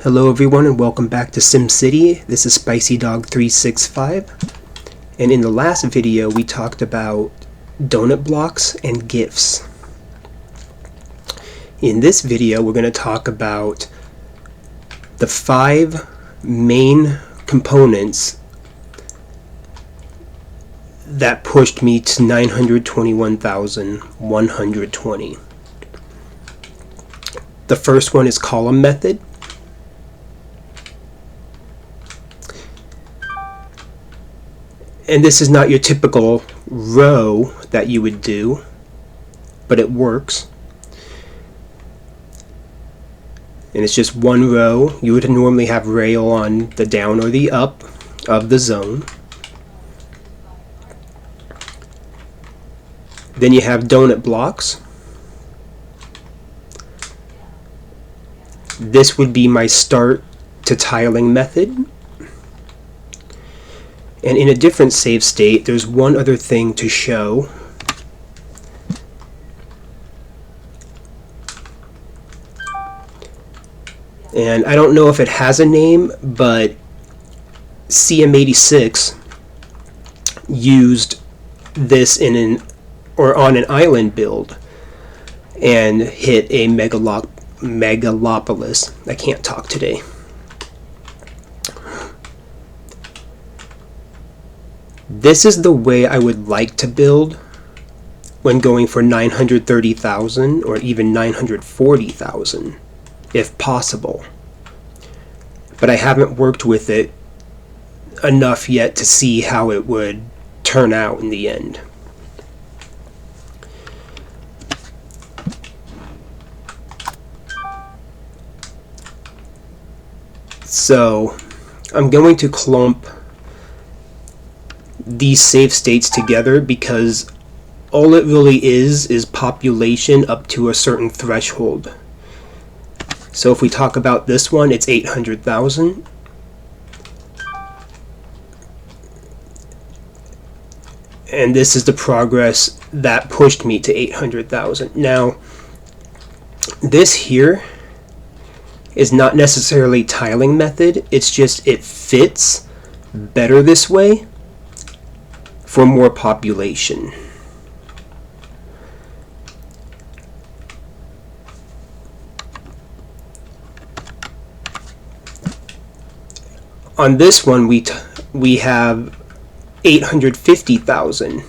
Hello everyone and welcome back to SimCity. This is SpicyDog365, and in the last video we talked about donut blocks and GIFs. In this video we're going to talk about the 5 main components that pushed me to 921,120. The first one is column method. And this is not your typical row that you would do, but it works. And it's just one row. You would normally have rail on the down or the up of the zone. Then you have donut blocks. This would be my start to tiling method. And in a different save state, there's one other thing to show. And I don't know if it has a name, but CM86 used this on an island build and hit a megalopolis. I can't talk today. This is the way I would like to build when going for 930,000 or even 940,000 if possible. But I haven't worked with it enough yet to see how it would turn out in the end. So I'm going to clump these save states together because all it really is population up to a certain threshold. So if we talk about this one, it's 800,000. And this is the progress that pushed me to 800,000. Now, this here is not necessarily tiling method, it's just it fits better this way for more population. On this one we have 850,000,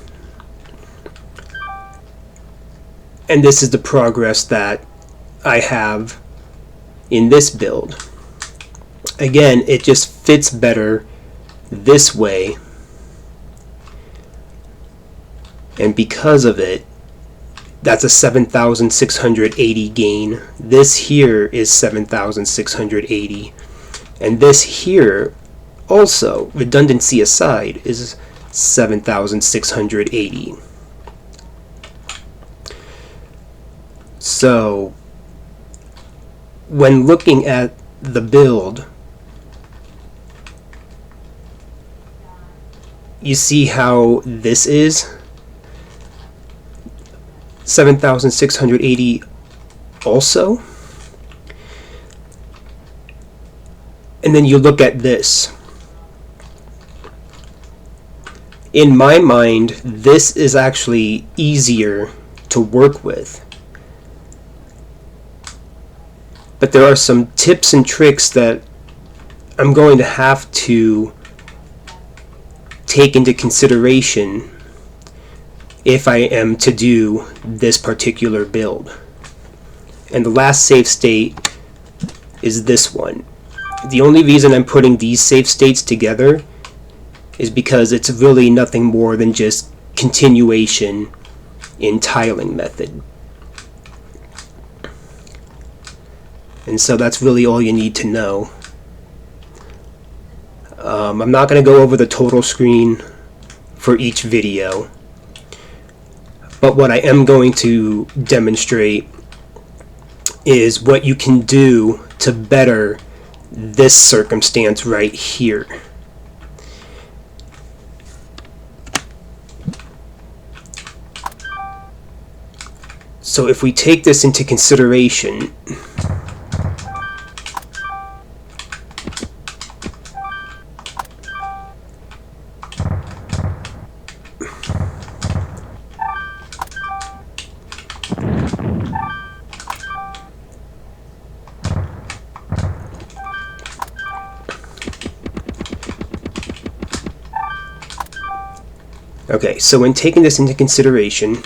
and this is the progress that I have in this build. Again, it just fits better this way, and because of it, that's a 7,680 gain. This here is 7,680, and this here also, redundancy aside, is 7,680. So when looking at the build, you see how this is 7,680 also. And then you look at this. In my mind, this is actually easier to work with. But there are some tips and tricks that I'm going to have to take into consideration if I am to do this particular build. And the last save state is this one. The only reason I'm putting these save states together is because it's really nothing more than just continuation in tiling method. And so that's really all you need to know. I'm not going to go over the total screen for each video, but what I am going to demonstrate is what you can do to better this circumstance right here. So if we take this into consideration, Okay, so when taking this into consideration,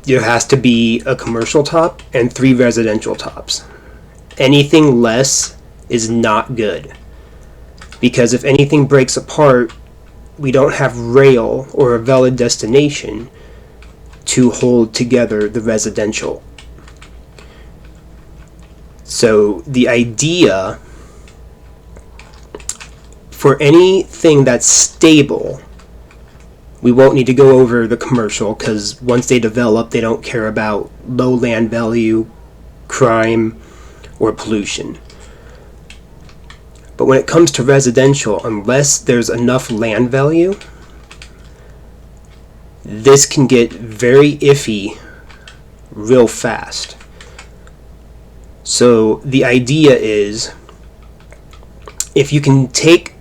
there has to be a commercial top and 3 residential tops. Anything less is not good, because if anything breaks apart, we don't have rail or a valid destination to hold together the residential. So the idea for anything that's stable, we won't need to go over the commercial, because once they develop, they don't care about low land value, crime, or pollution. But when it comes to residential, unless there's enough land value, this can get very iffy real fast. So the idea is, if you can take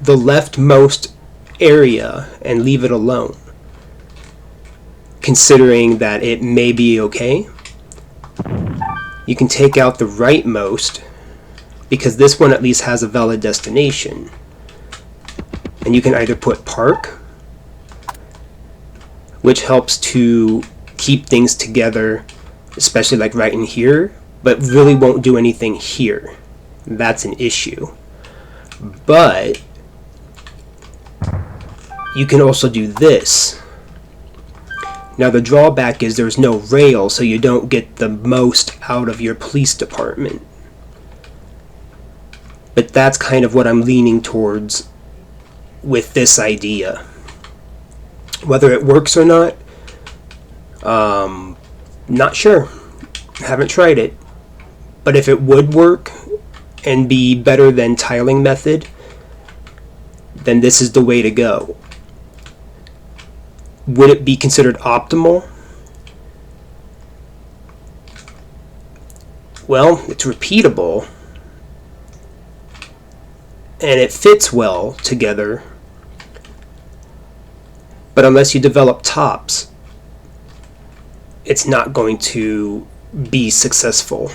the leftmost area and leave it alone, considering that it may be okay, you can take out the rightmost, because this one at least has a valid destination, and you can either put park, which helps to keep things together, especially like right in here, but really won't do anything here. That's an issue. But you can also do this. Now the drawback is there's no rail, so you don't get the most out of your police department. But that's kind of what I'm leaning towards with this idea. Whether it works or not, not sure. Haven't tried it. But if it would work and be better than tiling method, then this is the way to go. Would it be considered optimal? Well, it's repeatable, and it fits well together, but unless you develop tops, it's not going to be successful.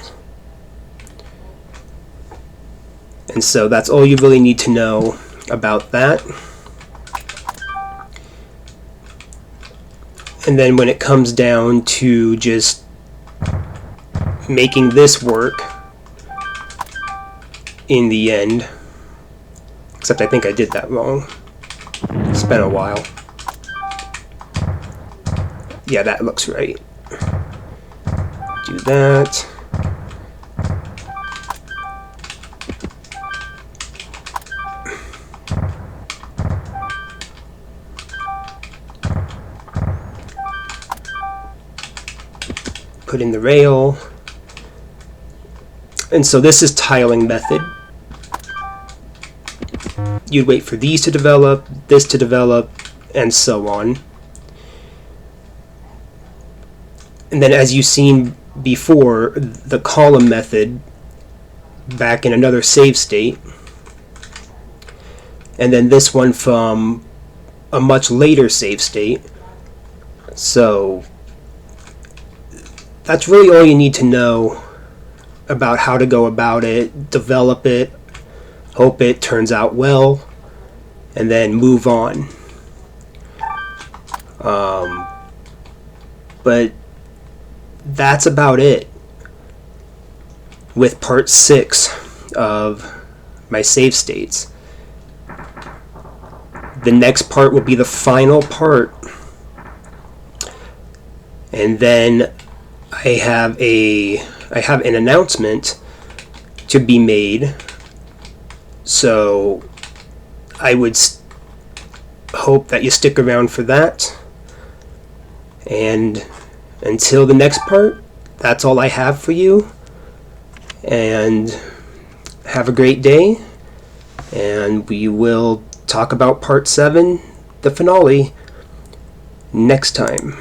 And so that's all you really need to know about that. And then when it comes down to just making this work in the end, except I think I did that wrong. It's been a while. Yeah, that looks right. Do that. Put in the rail. And so this is tiling method. You'd wait for these to develop, this to develop, and so on. And then, as you've seen before, the column method back in another save state. And then this one from a much later save state. So that's really all you need to know about how to go about it, develop it, hope it turns out well, and then move on. But that's about it with part 6 of my save states. The next part will be the final part, and then I have an announcement to be made. So I would hope that you stick around for that. And until the next part, that's all I have for you. And have a great day. And we will talk about part 7, the finale, next time.